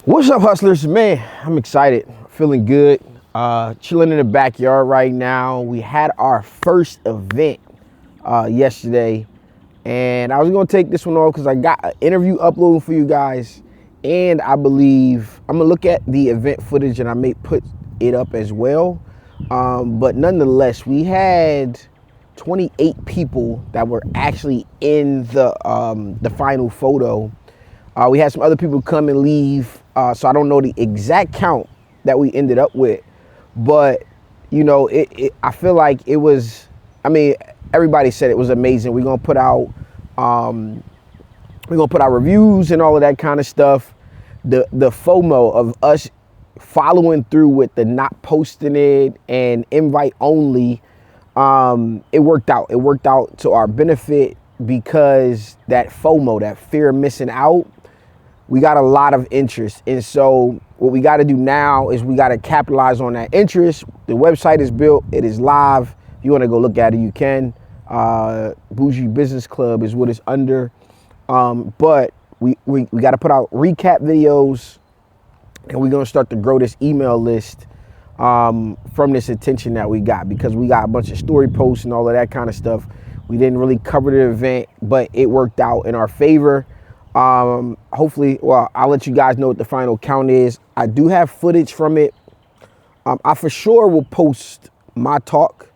What's up, hustlers? Man, I'm excited, feeling good. Chilling in the backyard right now. We had our first event yesterday, and I was gonna take this one off because I got an interview uploading for you guys, and I believe I'm gonna look at the event footage and I may put it up as well. But nonetheless, we had 28 people that were actually in the final photo. We had some other people come and leave, so I don't know the exact count that we ended up with, but you know, I feel like it was. I mean, everybody said it was amazing. We're gonna put out reviews and all of that kind of stuff. The FOMO of us following through with the not posting it and invite only, it worked out. It worked out to our benefit because that FOMO, that fear of missing out, we got a lot of interest. And so what we got to do now is we got to capitalize on that interest. The website is built. It is live. If you want to go look at it, you can. Bougie Business Club is what it's under. But we got to put out recap videos, and we're going to start to grow this email list from this attention that we got, because we got a bunch of story posts and all of that kind of stuff. We didn't really cover the event, but it worked out in our favor. Hopefully, well, I'll let you guys know what the final count is. I do have footage from it. I for sure will post my talk.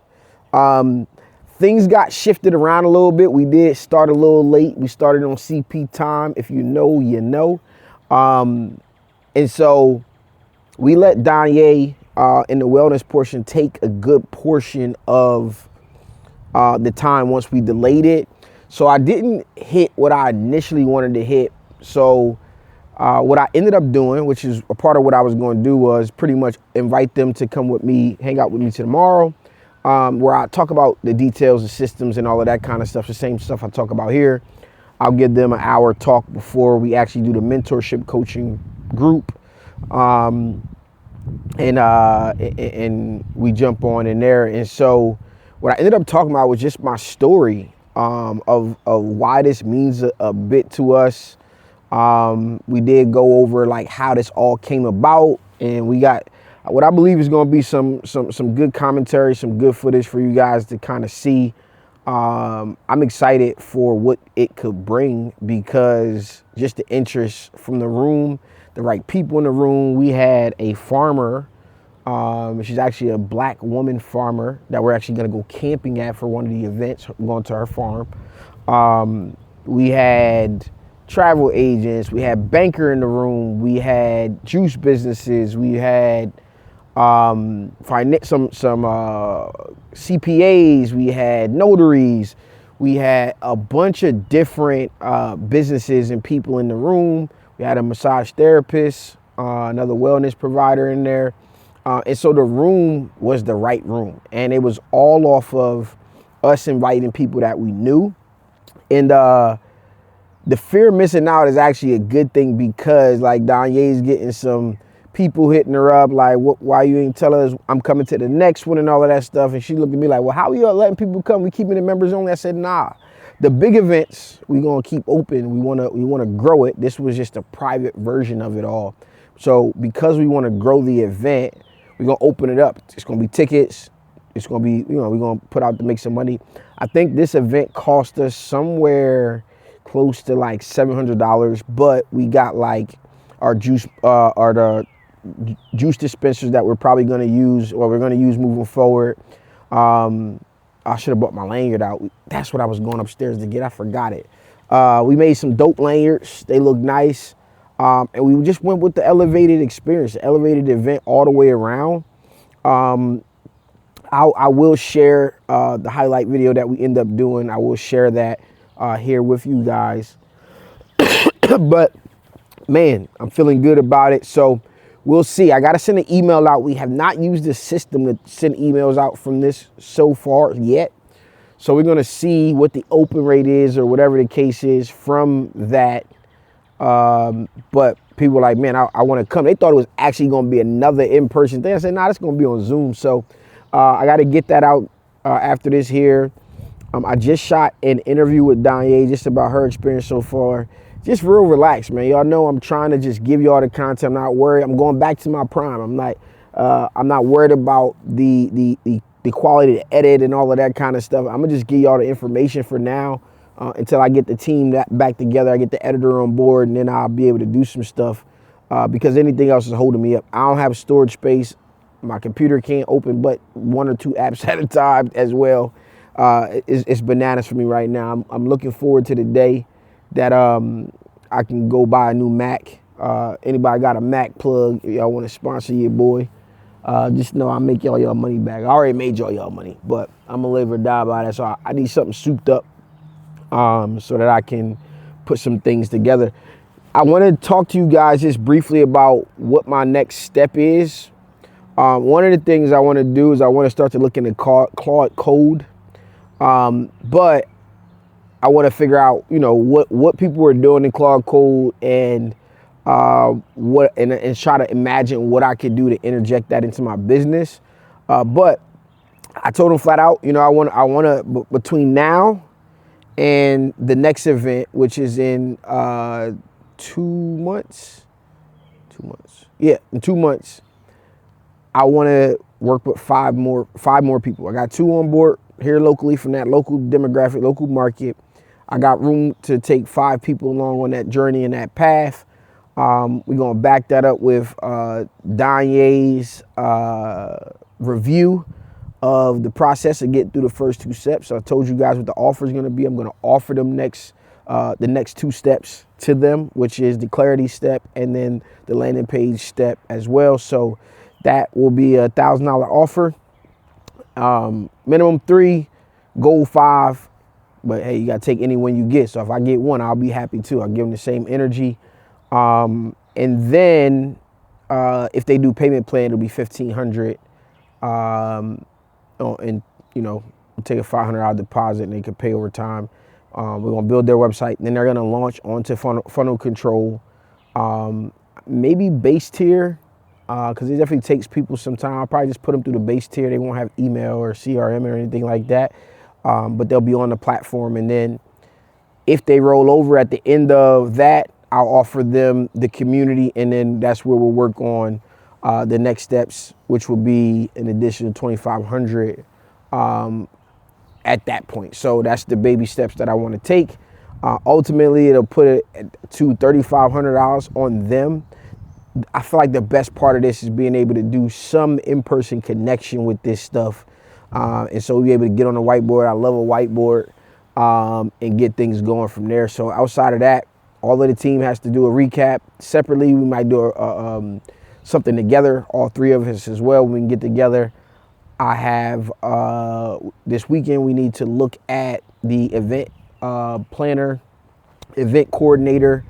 Things got shifted around a little bit. We did start a little late. We started on CP time. If you know, you know. And so we let Danye in the wellness portion take a good portion of the time once we delayed it. So I didn't hit what I initially wanted to hit. So what I ended up doing, which is a part of what I was going to do, was pretty much invite them to come with me, hang out with me tomorrow, where I talk about the details, the systems, and all of that kind of stuff, the same stuff I talk about here. I'll give them an hour talk before we actually do the mentorship coaching group. And we jump on in there. And so what I ended up talking about was just my story of why this means a bit to us. We did go over like how this all came about, and we got what I believe is going to be some good commentary, some good footage for you guys to kind of see. I'm excited for what it could bring, because just the interest from the room, the right people in the room. We had a farmer. She's actually a black woman farmer that we're actually going to go camping at for one of the events, going to her farm. We had travel agents, we had banker in the room, we had juice businesses, we had some CPAs, we had notaries, we had a bunch of different businesses and people in the room. We had a massage therapist, another wellness provider in there. And so the room was the right room, and it was all off of us inviting people that we knew. And the fear of missing out is actually a good thing, because like Danye's getting some people hitting her up like, why you ain't tell us I'm coming to the next one and all of that stuff. And she looked at me like, well, how are you letting people come? We keeping the members only. I said, nah, the big events we gonna keep open. We wanna grow it. This was just a private version of it all. So because we wanna grow the event, we're gonna open it up. It's gonna be tickets. It's gonna be, we're gonna put out to make some money. I think this event cost us somewhere close to like $700, but we got like our juice, or the juice dispensers that we're probably gonna use, or we're gonna use moving forward. I should have brought my lanyard out. That's what I was going upstairs to get. I forgot it. We made some dope lanyards. They look nice. And we just went with the elevated experience, the elevated event all the way around. I will share the highlight video that we end up doing. I will share that here with you guys. But man, I'm feeling good about it. So we'll see. I got to send an email out. We have not used the system to send emails out from this so far yet. So we're going to see what the open rate is, or whatever the case is from that. But people were like, man, I want to come. They thought it was actually going to be another in-person thing. I said, nah, it's going to be on Zoom. So I got to get that out after this here. I just shot an interview with Danye just about her experience so far. just real relaxed, man. Y'all know I'm trying to just give y'all the content. I'm not worried. I'm going back to my prime. I'm not worried about the quality to edit and all of that kind of stuff. I'm gonna just give y'all the information for now until I get the team back together. I get the editor on board, and then I'll be able to do some stuff because anything else is holding me up. I don't have storage space. My computer can't open but 1 or 2 apps at a time as well. It's bananas for me right now. I'm looking forward to the day that I can go buy a new Mac. Anybody got a Mac plug? Y'all want to sponsor your boy? Just know I make y'all money back. I already made y'all money, but I'm gonna live or die by that. So I need something souped up so that I can put some things together. I want to talk to you guys just briefly about what my next step is. One of the things I want to do is I want to start to look into Claude Code, but I want to figure out, what people are doing in Claude Code and and try to imagine what I could do to interject that into my business. But I told them flat out, I want to between now and the next event, which is in 2 months. 2 months. Yeah, in 2 months. I want to work with five more people. I got 2 on board here locally from that local demographic, local market. I got room to take 5 people along on that journey and that path. We're going to back that up with Danye's review of the process of getting through the first 2 steps. So I told you guys what the offer is going to be. I'm going to offer them the next 2 steps to them, which is the clarity step and then the landing page step as well. So that will be a $1,000 offer. Minimum 3, goal 5. But hey, you got to take any one you get. So if I get 1, I'll be happy too. I'll give them the same energy. And then if they do payment plan, it'll be $1,500. And take a $500 deposit and they can pay over time. We're gonna build their website, and then they're gonna launch onto funnel control. Maybe base tier, because it definitely takes people some time. I'll probably just put them through the base tier. They won't have email or CRM or anything like that, but they'll be on the platform. And then if they roll over at the end of that, I'll offer them the community, and then that's where we'll work on the next steps, which will be an additional $2,500 at that point. So that's the baby steps that I want to take. Ultimately, it'll put it to $3,500 on them. I feel like the best part of this is being able to do some in-person connection with this stuff. And so we'll be able to get on the whiteboard. I love a whiteboard, and get things going from there. So outside of that, all of the team has to do a recap. Separately, we might do something together, all 3 of us as well, when we can get together. I have this weekend, we need to look at the event planner, event coordinator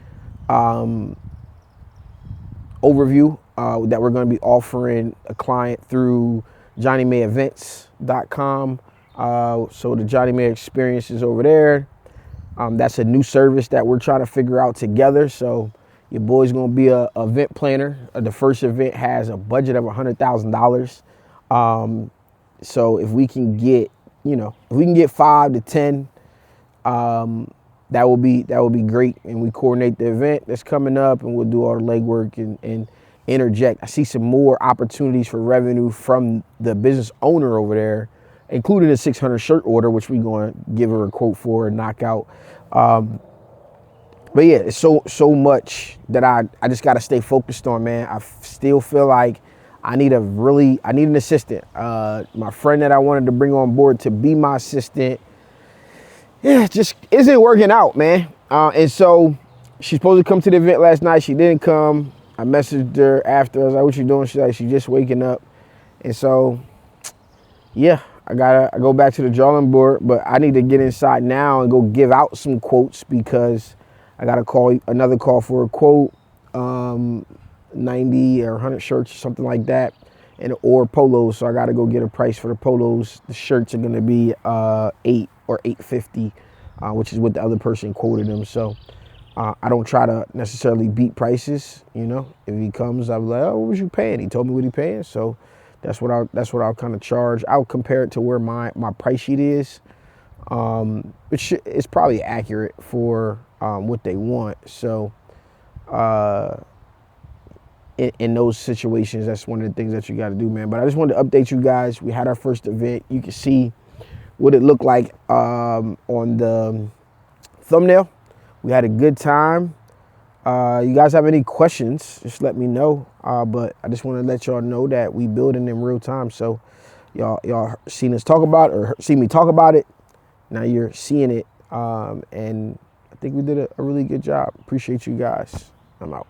overview that we're going to be offering a client through JohnnyMayEvents.com. So the Johnny May experience is over there. That's a new service that we're trying to figure out together. So your boy's going to be a event planner. The first event has a budget of $100,000. So if we can get, if we can get 5 to 10, that will be great. And we coordinate the event that's coming up, and we'll do all the legwork and interject. I see some more opportunities for revenue from the business owner over there, including a 600 shirt order, which we're going to give her a quote for and knock out. But yeah, it's so much that I just got to stay focused on, man. I still feel like I need an assistant. My friend that I wanted to bring on board to be my assistant, it just isn't working out, man. And so she's supposed to come to the event last night. She didn't come. I messaged her after. I was like, what you doing? She's like, she's just waking up. And so, yeah, I go back to the drawing board, but I need to get inside now and go give out some quotes, because I got another call for a quote, 90 or 100 shirts or something like that, or polos. So I got to go get a price for the polos. The shirts are going to be $8 or $8.50, which is what the other person quoted them. So I don't try to necessarily beat prices. If he comes, I'm like, oh, what was you paying? He told me what he paying. So that's what I'll kind of charge. I'll compare it to where my price sheet is. which is probably accurate for what they want. So in those situations, that's one of the things that you got to do, man. But I just wanted to update you guys. We had our first event. You can see what it looked like on the thumbnail. We had a good time. You guys have any questions, just let me know. But I just want to let y'all know that we building in real time. So y'all seen us talk about it, or see me talk about it. Now you're seeing it. And I think we did a really good job. Appreciate you guys. I'm out.